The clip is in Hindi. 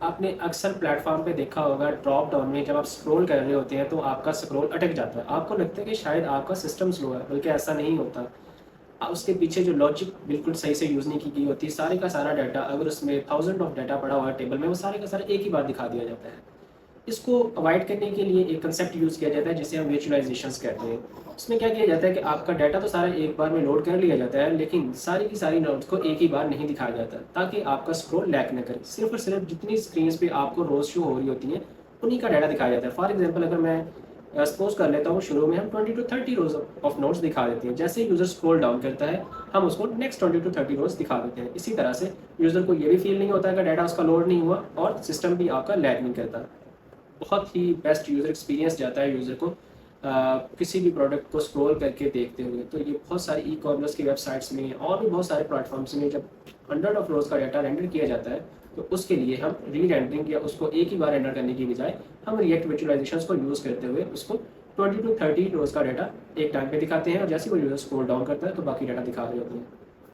आपने अक्सर प्लेटफ़ॉर्म पे देखा होगा ड्रॉप डाउन में जब आप स्क्रॉल कर रहे होते हैं तो आपका स्क्रॉल अटक जाता है। आपको लगता है कि शायद आपका सिस्टम स्लो है, बल्कि ऐसा नहीं होता। उसके पीछे जो लॉजिक बिल्कुल सही से यूज़ नहीं की गई होती, सारे का सारा डाटा अगर उसमें थाउज़ेंड ऑफ डाटा पड़ा हुआ है टेबल में, वो सारे का सारा एक ही बार दिखा दिया जाता है। इसको अवॉइड करने के लिए एक कंसेप्ट यूज़ किया जाता है जिसे हम विजुअलाइज़ेशंस कहते हैं। उसमें क्या किया जाता है कि आपका डाटा तो सारा एक बार में लोड कर लिया जाता है, लेकिन सारी की सारी नोट्स को एक ही बार नहीं दिखाया जाता, ताकि आपका स्क्रॉल लैग ना करे। सिर्फ़ और सिर्फ़ जितनी स्क्रीन्स पे आपको रोज़ शो हो रही होती हैं, उन्हीं का डाटा दिखाया जाता है। फॉर एग्ज़ाम्पल अगर मैं सपोज़ कर लेता हूँ, शुरू में हम 20 टू 30 रोज़ ऑफ नोट्स दिखा देते हैं। जैसे ही यूज़र स्क्रॉल डाउन करता है, हम उसको नेक्स्ट 20 टू 30 रोज़ दिखा देते हैं। इसी तरह से यूज़र को ये भी फ़ील नहीं होता है कि डाटा उसका लोड नहीं हुआ और सिस्टम भी आपका लैग नहीं करता। बहुत ही बेस्ट यूज़र एक्सपीरियंस जाता है यूज़र को किसी भी प्रोडक्ट को स्क्रॉल करके देखते हुए। तो ये बहुत सारी ई कॉमर्स की वेबसाइट्स में और भी बहुत सारे प्लेटफॉर्म्स में जब हंड्रेड ऑफ रोज़ का डाटा रेंडर किया जाता है, तो उसके लिए हम री रेंडरिंग या उसको एक ही बार रेंडर करने की बजाय हम रिएक्ट विजुअलाइजेशंस को यूज़ करते हुए उसको 20 टू 30 रोज़ का डाटा एक टाइम पे दिखाते हैं, और जैसे ही वो यूज़र स्क्रॉल डाउन करता है तो बाकी डाटा दिखा रहे होते हैं।